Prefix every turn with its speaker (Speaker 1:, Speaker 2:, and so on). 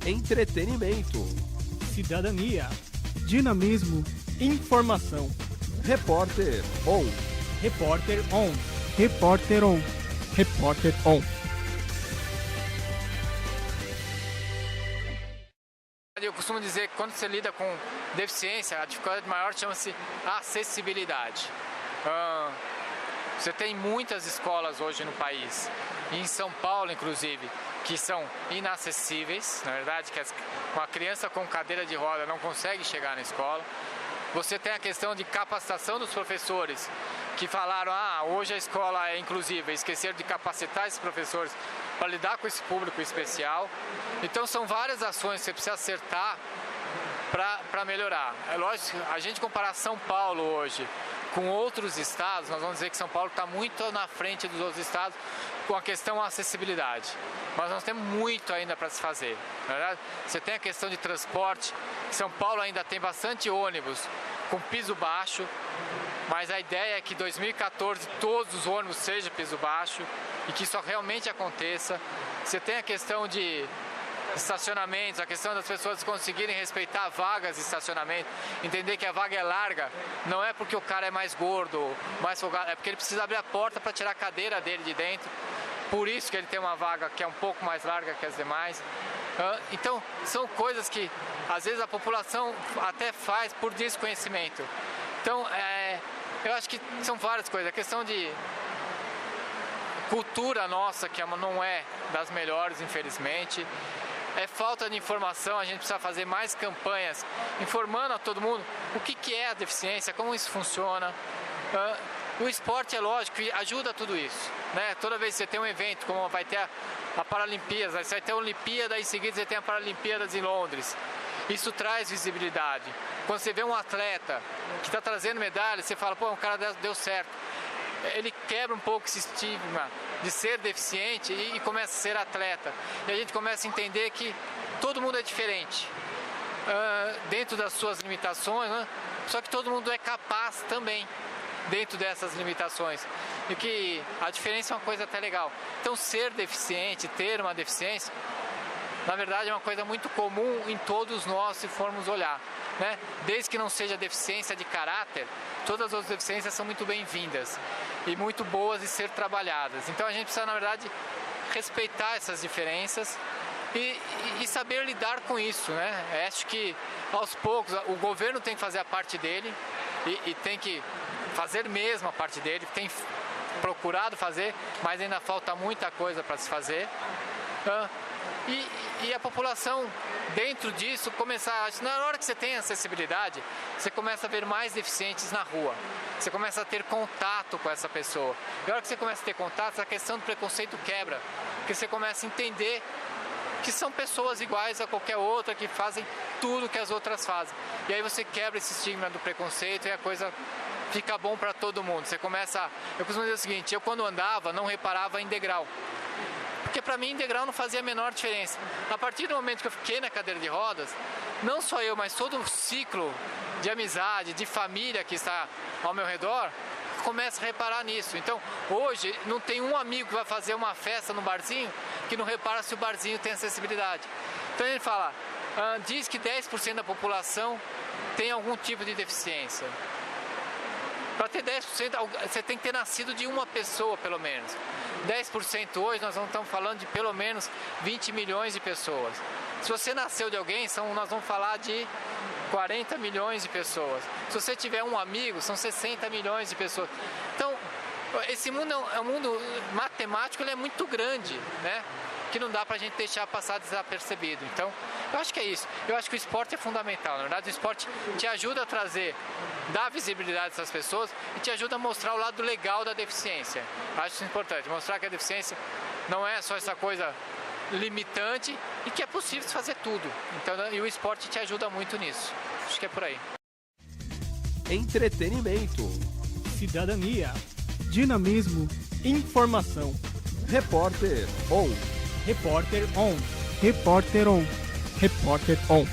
Speaker 1: entretenimento,
Speaker 2: cidadania, dinamismo, informação.
Speaker 1: Repórter On.
Speaker 2: Repórter On. Repórter On. Repórter On.
Speaker 3: Eu costumo dizer que quando você lida com deficiência, a dificuldade maior chama-se acessibilidade. Você tem muitas escolas hoje no país, e em São Paulo inclusive, que são inacessíveis, na verdade, que uma criança com cadeira de roda não consegue chegar na escola. Você tem a questão de capacitação dos professores, que falaram, hoje a escola é inclusiva, esqueceram de capacitar esses professores para lidar com esse público especial. Então são várias ações que você precisa acertar para melhorar. É lógico, a gente comparar São Paulo hoje com outros estados, nós vamos dizer que São Paulo está muito na frente dos outros estados com a questão da acessibilidade. Mas nós temos muito ainda para se fazer. Na verdade, você tem a questão de transporte. São Paulo ainda tem bastante ônibus com piso baixo, mas a ideia é que em 2014 todos os ônibus sejam piso baixo e que isso realmente aconteça. Você tem a questão de estacionamentos, a questão das pessoas conseguirem respeitar vagas de estacionamento, entender que a vaga é larga, não é porque o cara é mais gordo, mais folgado, é porque ele precisa abrir a porta para tirar a cadeira dele de dentro, por isso que ele tem uma vaga que é um pouco mais larga que as demais. Então, são coisas que às vezes a população até faz por desconhecimento. Então, eu acho que são várias coisas, a questão de cultura nossa, que não é das melhores, infelizmente. É falta de informação, a gente precisa fazer mais campanhas informando a todo mundo o que é a deficiência, como isso funciona. O esporte, é lógico, que ajuda tudo isso, né? Toda vez que você tem um evento, como vai ter a Paralimpíada, você vai ter a Olimpíada e em seguida você tem a Paralimpíadas em Londres. Isso traz visibilidade. Quando você vê um atleta que está trazendo medalha, você fala, pô, o cara deu certo. Ele quebra um pouco esse estigma de ser deficiente e começa a ser atleta. E a gente começa a entender que todo mundo é diferente, dentro das suas limitações, né? Só que todo mundo é capaz também dentro dessas limitações. E que a diferença é uma coisa até legal. Então, ser deficiente, ter uma deficiência, na verdade é uma coisa muito comum em todos nós, se formos olhar, né? Desde que não seja deficiência de caráter, todas as outras deficiências são muito bem-vindas e muito boas de ser trabalhadas. Então a gente precisa, na verdade, respeitar essas diferenças e saber lidar com isso, né? Acho que aos poucos o governo tem que fazer a parte dele e tem que fazer mesmo a parte dele, tem procurado fazer, mas ainda falta muita coisa para se fazer. E a população, dentro disso, começar... Na hora que você tem acessibilidade, você começa a ver mais deficientes na rua. Você começa a ter contato com essa pessoa. E na hora que você começa a ter contato, essa questão do preconceito quebra. Porque você começa a entender que são pessoas iguais a qualquer outra, que fazem tudo que as outras fazem. E aí você quebra esse estigma do preconceito e a coisa fica bom para todo mundo. Você começa... Eu costumo dizer o seguinte, eu quando andava não reparava em degrau. Porque para mim degrau não fazia a menor diferença. A partir do momento que eu fiquei na cadeira de rodas, não só eu, mas todo o ciclo de amizade, de família que está ao meu redor, começa a reparar nisso. Então, hoje, não tem um amigo que vai fazer uma festa no barzinho que não repara se o barzinho tem acessibilidade. Então ele fala, diz que 10% da população tem algum tipo de deficiência. Para ter 10%, você tem que ter nascido de uma pessoa, pelo menos. 10% hoje, nós não estamos falando de pelo menos 20 milhões de pessoas. Se você nasceu de alguém, nós vamos falar de 40 milhões de pessoas. Se você tiver um amigo, são 60 milhões de pessoas. Então, esse mundo é um mundo matemático, ele é muito grande, né? Que não dá pra gente deixar passar desapercebido. Então, eu acho que é isso. Eu acho que o esporte é fundamental. Na verdade, o esporte te ajuda a dar visibilidade a essas pessoas e te ajuda a mostrar o lado legal da deficiência. Eu acho isso importante, mostrar que a deficiência não é só essa coisa limitante e que é possível fazer tudo. Então, e o esporte te ajuda muito nisso. Acho que é por aí.
Speaker 1: Entretenimento,
Speaker 2: cidadania, dinamismo, informação.
Speaker 1: Repórter On.
Speaker 2: Repórter On. Repórter On. Repórter On.